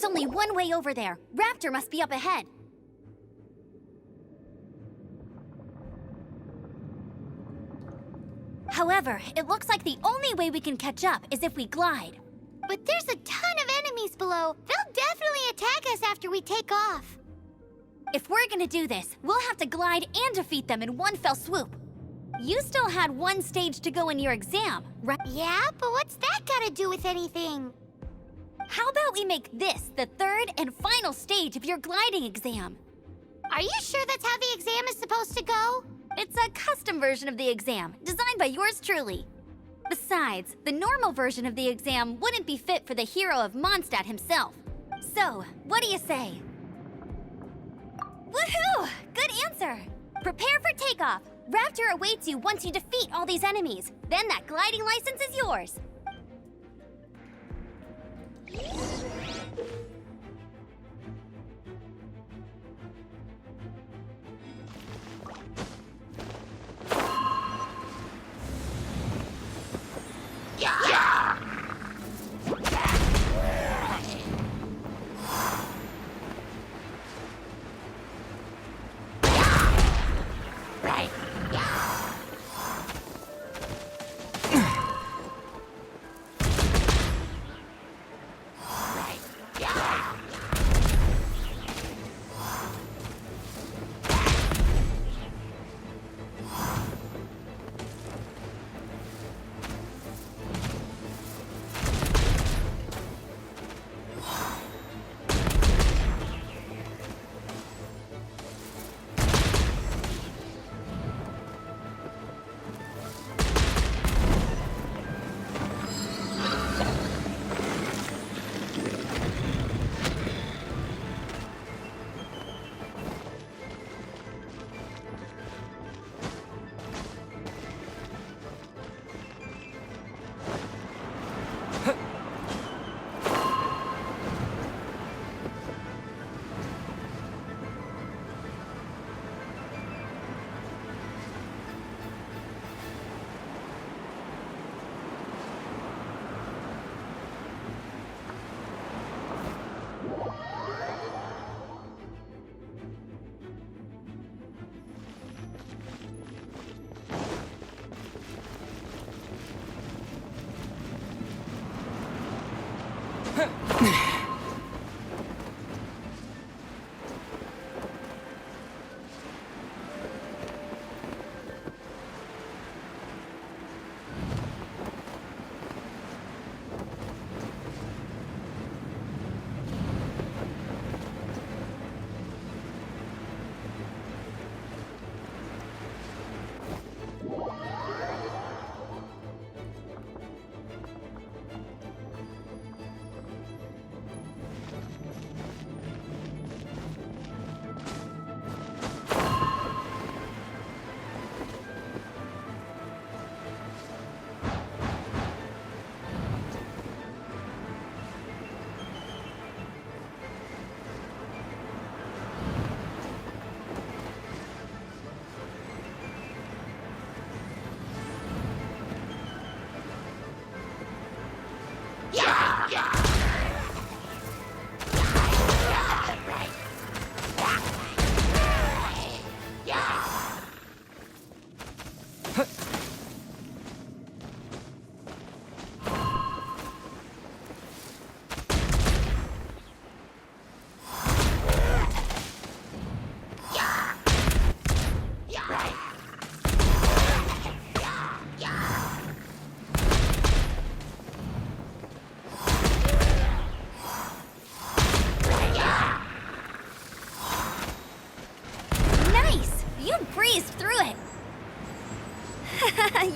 There's only one way over there. Raptor must be up ahead. However, it looks like the only way we can catch up is if we glide. But there's a ton of enemies below. They'll definitely attack us after we take off. If we're gonna do this, we'll have to glide and defeat them in one fell swoop. You still had one stage to go in your exam, right? Yeah, but what's that got to do with anything? How about we make this the third and final stage of your gliding exam? Are you sure that's how the exam is supposed to go? It's a custom version of the exam, designed by yours truly. Besides, the normal version of the exam wouldn't be fit for the hero of Mondstadt himself. So, what do you say? Woohoo! Good answer! Prepare for takeoff. Raptor awaits you once you defeat all these enemies. Then that gliding license is yours.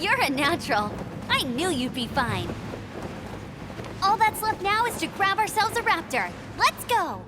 You're a natural. I knew you'd be fine. All that's left now is to grab ourselves a raptor. Let's go!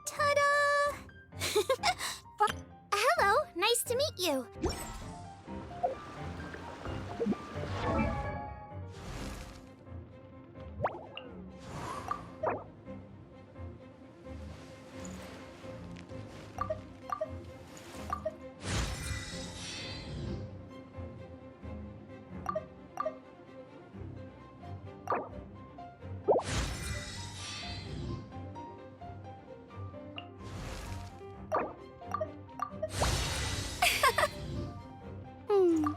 Ta-da! Hello, nice to meet you. Hmm.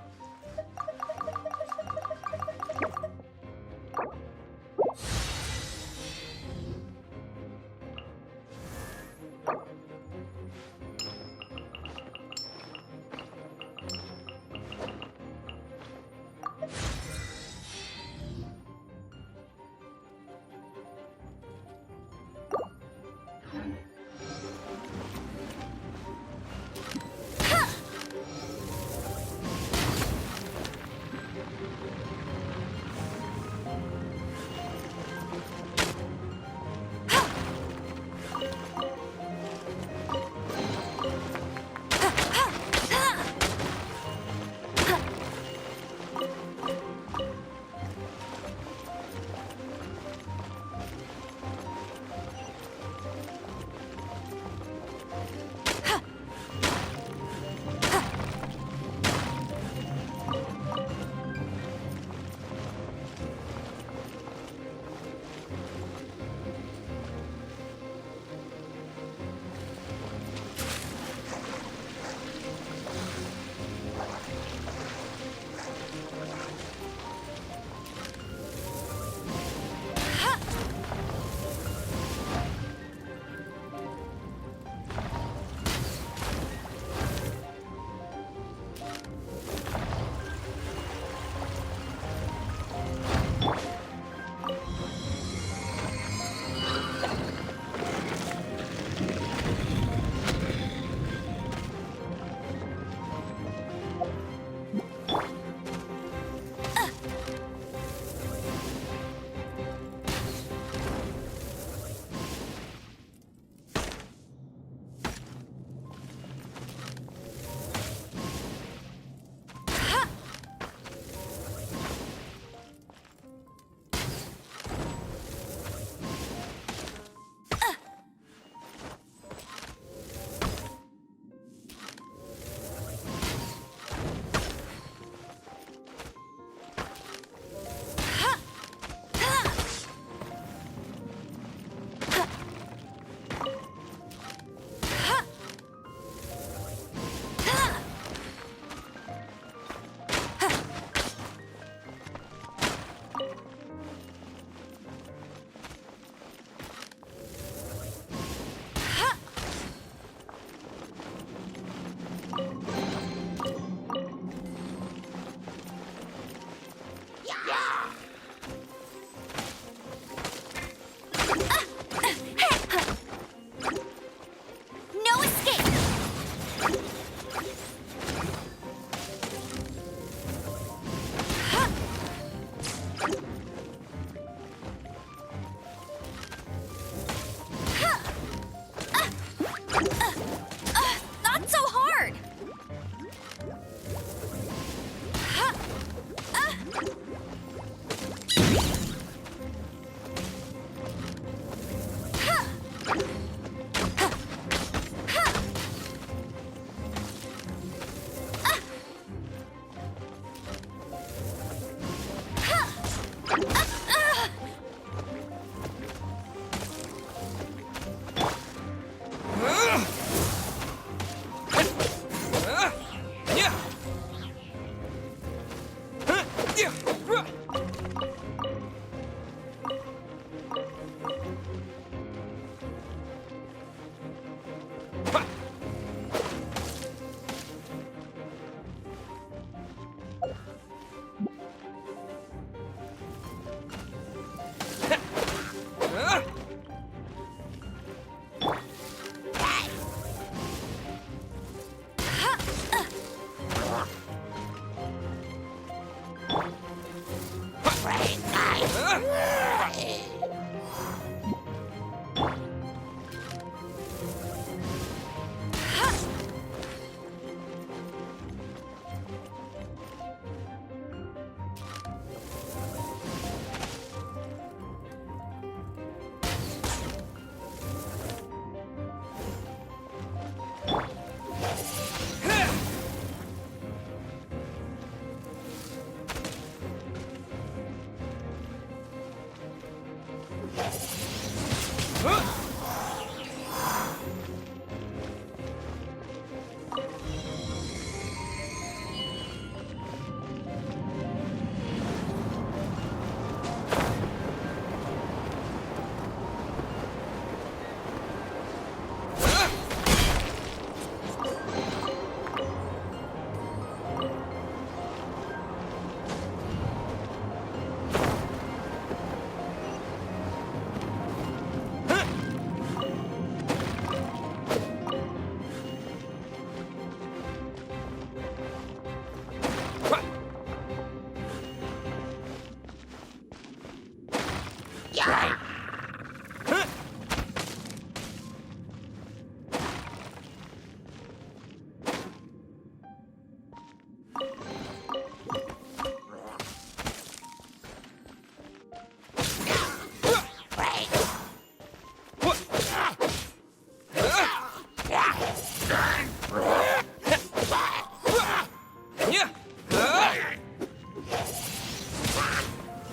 No escape! Not so hard!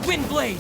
Windblade!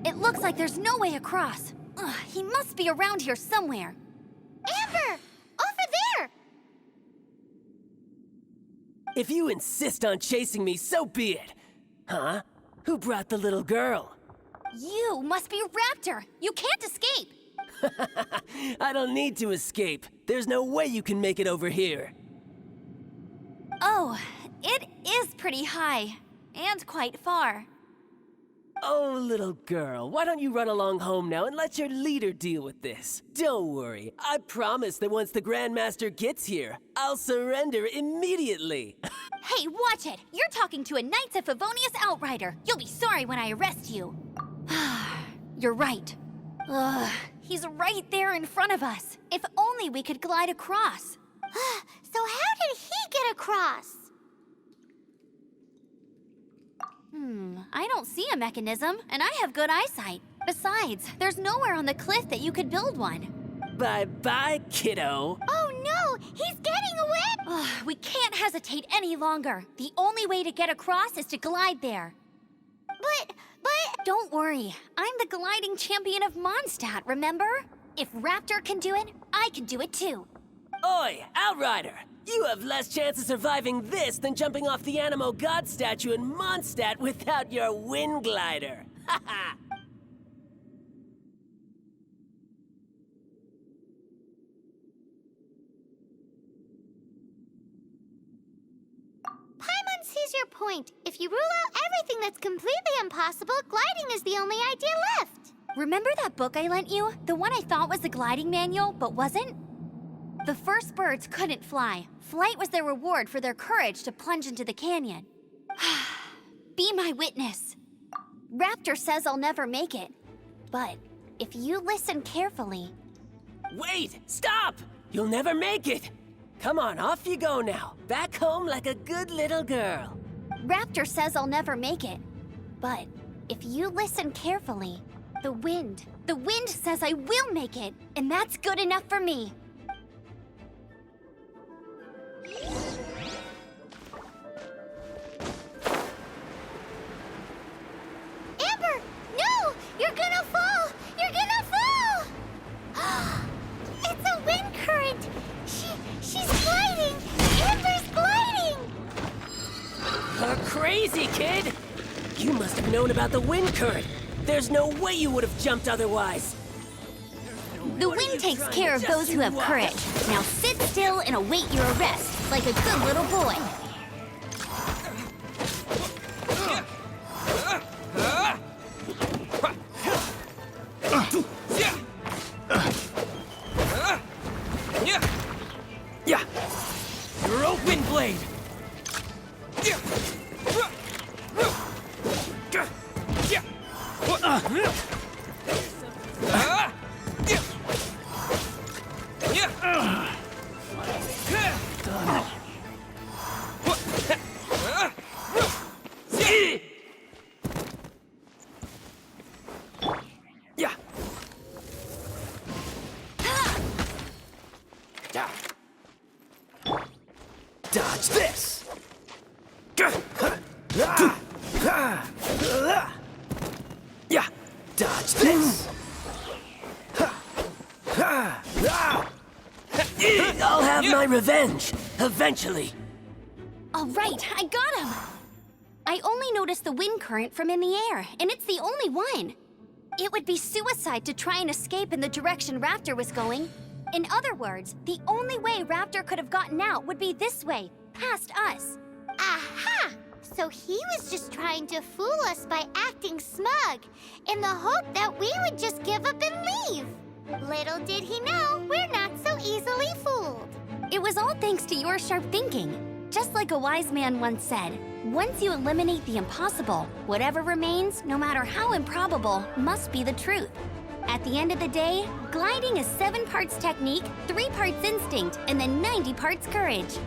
It looks like there's no way across. Ugh, he must be around here somewhere. Amber! Over there! If you insist on chasing me, so be it. Huh? Who brought the little girl? You must be Raptor. You can't escape. I don't need to escape. There's no way you can make it over here. Oh, it is pretty high. And quite far. Oh, little girl, why don't you run along home now and let your leader deal with this? Don't worry, I promise that once the Grandmaster gets here, I'll surrender immediately. Hey, watch it! You're talking to a Knights of Favonius outrider. You'll be sorry when I arrest you. You're right. Ugh, he's right there in front of us. If only we could glide across. So how did he get across? I don't see a mechanism, and I have good eyesight. Besides, there's nowhere on the cliff that you could build one. Bye-bye, kiddo. Oh no! He's getting away! Ugh, we can't hesitate any longer. The only way to get across is to glide there. But... Don't worry, I'm the gliding champion of Mondstadt, remember? If Raptor can do it, I can do it too. Oi, Outrider! You have less chance of surviving this than jumping off the Animo God statue in Mondstadt without your wind glider. Ha ha! Paimon sees your point. If you rule out everything that's completely impossible, gliding is the only idea left. Remember that book I lent you? The one I thought was the gliding manual, but wasn't? The first birds couldn't fly. Flight was their reward for their courage to plunge into the canyon. Be my witness. Raptor says I'll never make it. But if you listen carefully... Wait! Stop! You'll never make it! Come on, off you go now. Back home like a good little girl. Raptor says I'll never make it. But if you listen carefully, the wind says I will make it, and that's good enough for me. Amber! No! You're gonna fall! You're gonna fall! It's a wind current! She's gliding! Amber's gliding! Crazy, kid! You must have known about the wind current. There's no way you would have jumped otherwise. The wind takes care of those who have courage. Now sit still and await your arrest, like a good little boy. Yeah! Your open blade! Dodge this! Yeah, dodge this! I'll have my revenge, eventually. All right, I got him. I only noticed the wind current from in the air, and it's the only one. It would be suicide to try and escape in the direction Raptor was going. In other words, the only way Raptor could have gotten out would be this way, past us. Aha! So he was just trying to fool us by acting smug, in the hope that we would just give up and leave. Little did he know, we're not so easily fooled. It was all thanks to your sharp thinking. Just like a wise man once said, once you eliminate the impossible, whatever remains, no matter how improbable, must be the truth. At the end of the day, gliding is 7 parts technique, 3 parts instinct, and then 90 parts courage.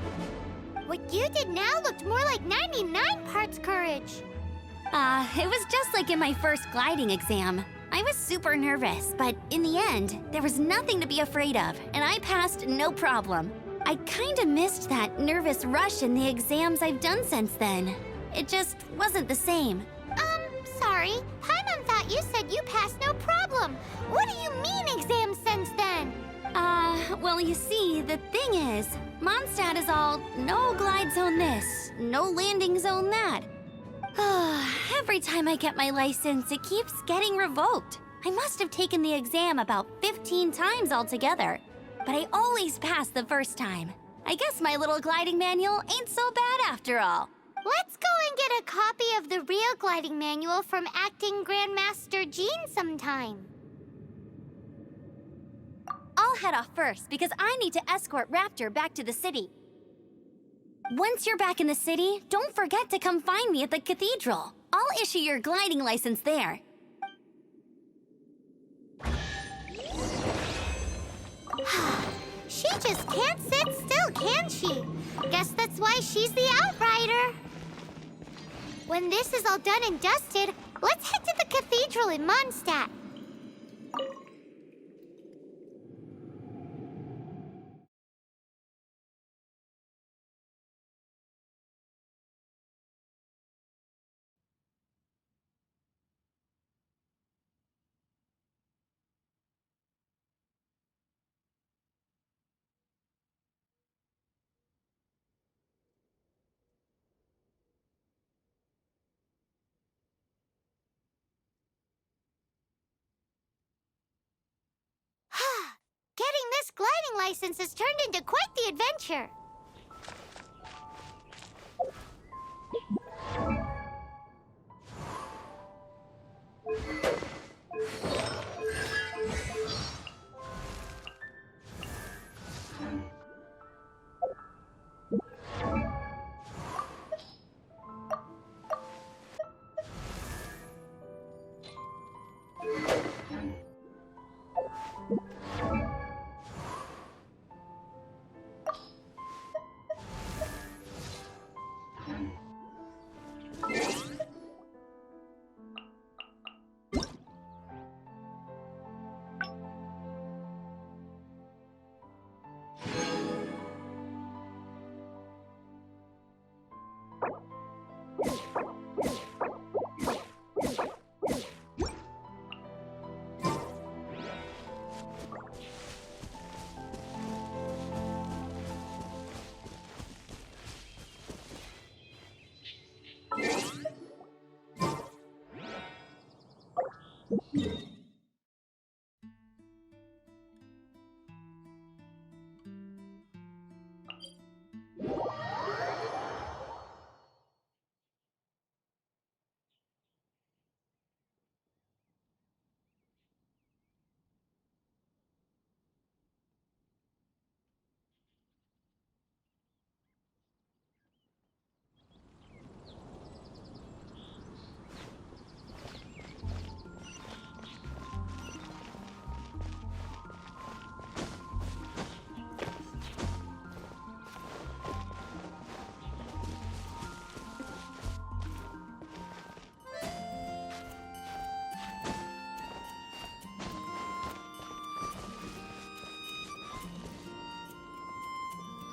What you did now looked more like 99 parts courage. It was just like in my first gliding exam. I was super nervous, but in the end, there was nothing to be afraid of, and I passed no problem. I kinda missed that nervous rush in the exams I've done since then. It just wasn't the same. Sorry. Paimon thought you said you passed no problem. What do you mean exams since then? Well, you see, the thing is, Mondstadt is all, no glide zone this, no landing zone that. Every time I get my license, it keeps getting revoked. I must have taken the exam about 15 times altogether, but I always pass the first time. I guess my little gliding manual ain't so bad after all. Let's go and get a copy of the real gliding manual from Acting Grandmaster Jean sometime. I'll head off first because I need to escort Raptor back to the city. Once you're back in the city, don't forget to come find me at the cathedral. I'll issue your gliding license there. She just can't sit still, can she? Guess that's why she's the outrider. When this is all done and dusted, let's head to the cathedral in Mondstadt. Getting this gliding license has turned into quite the adventure.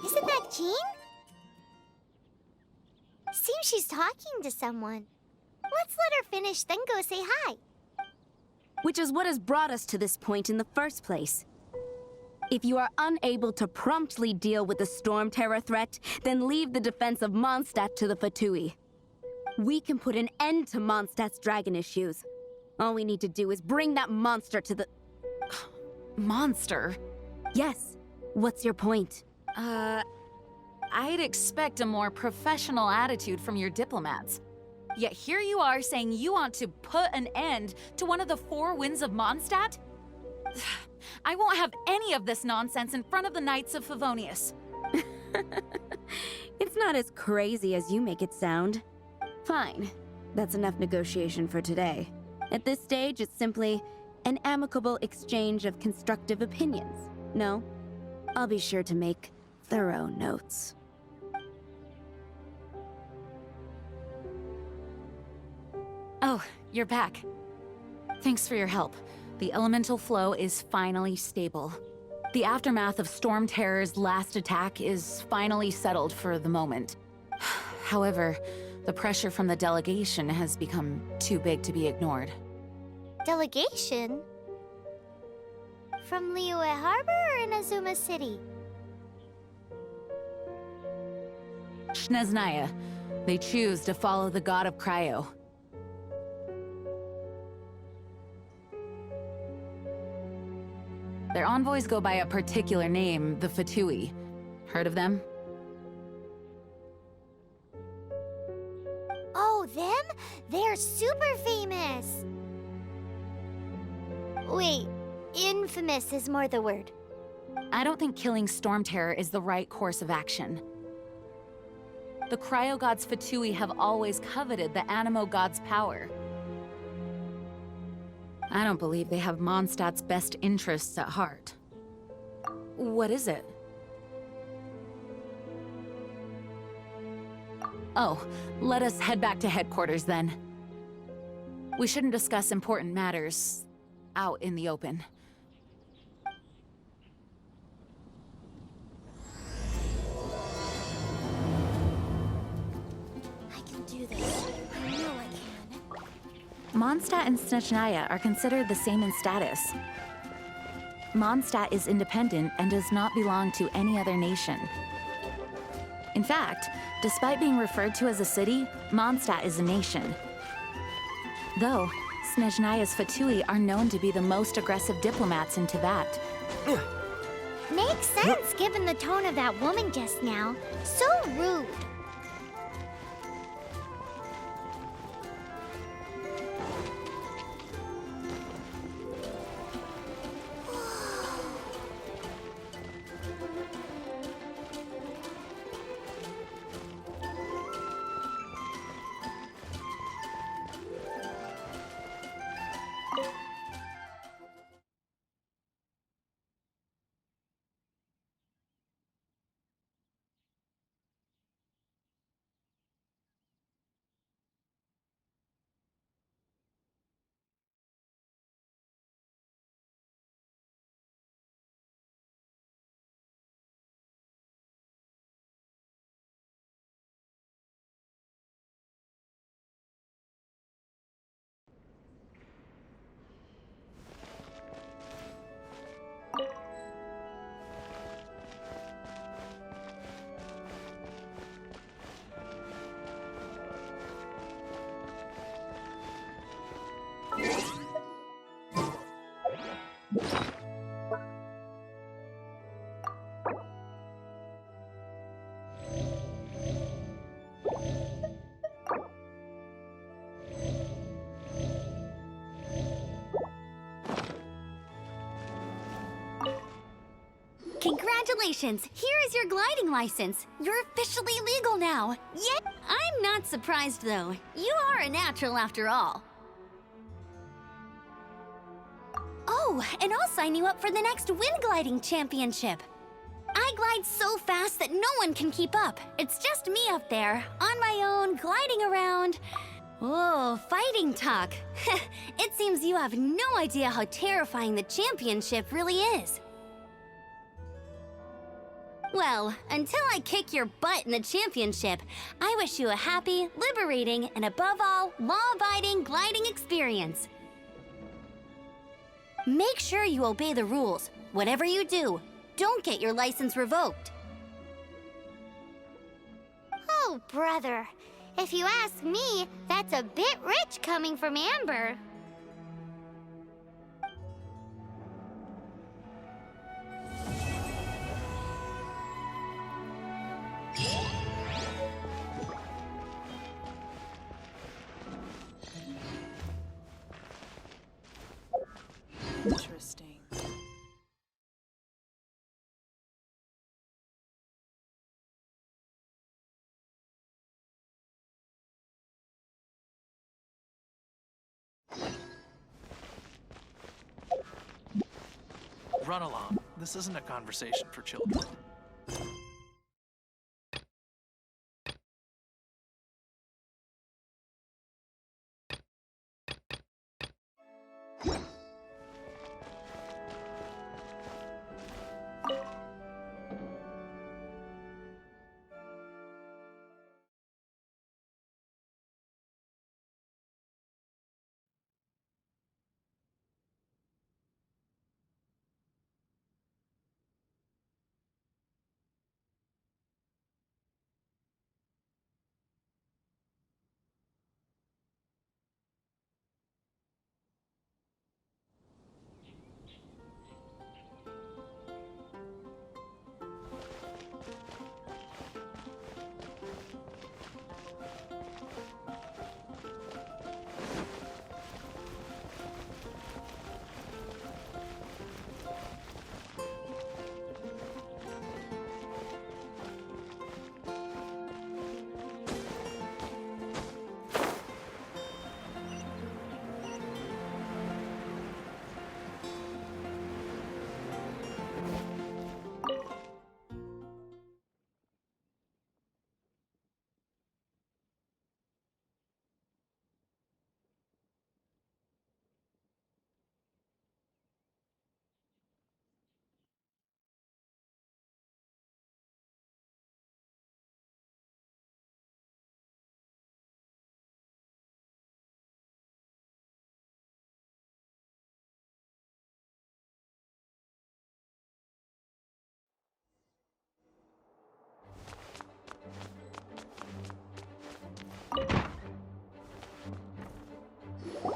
Isn't that Jean? Seems she's talking to someone. Let's let her finish, then go say hi. Which is what has brought us to this point in the first place. If you are unable to promptly deal with the Storm Terror threat, then leave the defense of Mondstadt to the Fatui. We can put an end to Mondstadt's dragon issues. All we need to do is bring that monster to the... Monster? Yes. What's your point? I'd expect a more professional attitude from your diplomats. Yet here you are saying you want to put an end to one of the four winds of Mondstadt? I won't have any of this nonsense in front of the Knights of Favonius. It's not as crazy as you make it sound. Fine. That's enough negotiation for today. At this stage, it's simply an amicable exchange of constructive opinions. No? I'll be sure to make thorough notes. Oh, you're back. Thanks for your help. The elemental flow is finally stable. The aftermath of Storm Terror's last attack is finally settled for the moment. However, the pressure from the delegation has become too big to be ignored. Delegation? From Liyue Harbor or Inazuma City? Snezhnaya. They choose to follow the god of Cryo. Their envoys go by a particular name, the Fatui. Heard of them? Oh, them? They're super famous! Wait, infamous is more the word. I don't think killing Storm Terror is the right course of action. The Cryo God's Fatui have always coveted the Animo God's power. I don't believe they have Mondstadt's best interests at heart. What is it? Oh, let us head back to headquarters then. We shouldn't discuss important matters out in the open. I can do this. I know I can. Mondstadt and Snezhnaya are considered the same in status. Mondstadt is independent and does not belong to any other nation. In fact, despite being referred to as a city, Mondstadt is a nation. Though, Snezhnaya's Fatui are known to be the most aggressive diplomats in Teyvat. Makes sense given the tone of that woman just now. So rude. Congratulations! Here is your gliding license. You're officially legal now. Yet, I'm not surprised though. You are a natural after all. Oh, and I'll sign you up for the next wind gliding championship. I glide so fast that no one can keep up. It's just me up there, on my own, gliding around. Oh, fighting talk. It seems you have no idea how terrifying the championship really is. Well, until I kick your butt in the championship, I wish you a happy, liberating, and above all, law-abiding gliding experience. Make sure you obey the rules. Whatever you do, don't get your license revoked. Oh, brother. If you ask me, that's a bit rich coming from Amber. Interesting. Run along. This isn't a conversation for children.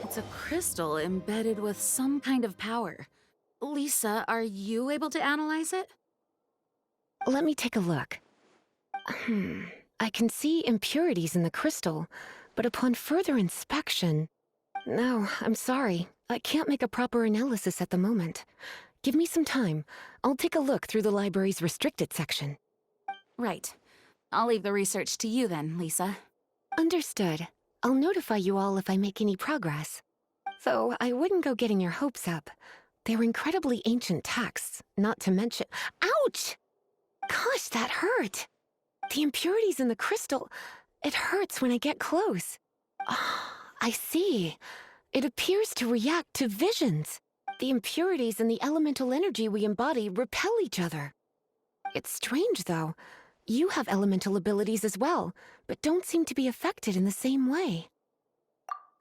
It's a crystal embedded with some kind of power. Lisa, are you able to analyze it? Let me take a look. I can see impurities in the crystal, but upon further inspection... No, I'm sorry. I can't make a proper analysis at the moment. Give me some time. I'll take a look through the library's restricted section. Right. I'll leave the research to you then, Lisa. Understood. I'll notify you all if I make any progress. Though I wouldn't go getting your hopes up. They're incredibly ancient texts, not to mention... Ouch! Gosh, that hurt! The impurities in the crystal... It hurts when I get close. I see. It appears to react to visions. The impurities and the elemental energy we embody repel each other. It's strange, though. You have elemental abilities as well, but don't seem to be affected in the same way.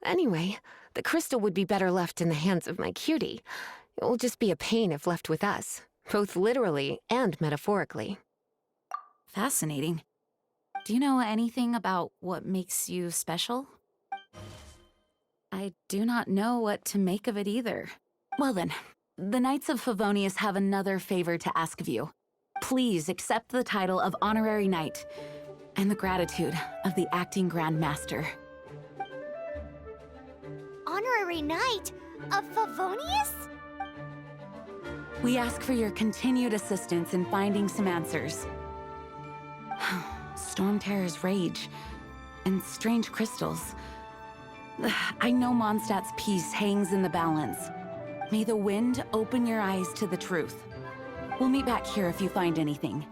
Anyway, the crystal would be better left in the hands of my cutie. It will just be a pain if left with us, both literally and metaphorically. Fascinating. Do you know anything about what makes you special? I do not know what to make of it either. Well then, the Knights of Favonius have another favor to ask of you. Please accept the title of Honorary Knight and the gratitude of the Acting Grand Master. Honorary Knight of Favonius? We ask for your continued assistance in finding some answers. Storm Terror's rage, and strange crystals. I know Mondstadt's peace hangs in the balance. May the wind open your eyes to the truth. We'll meet back here if you find anything.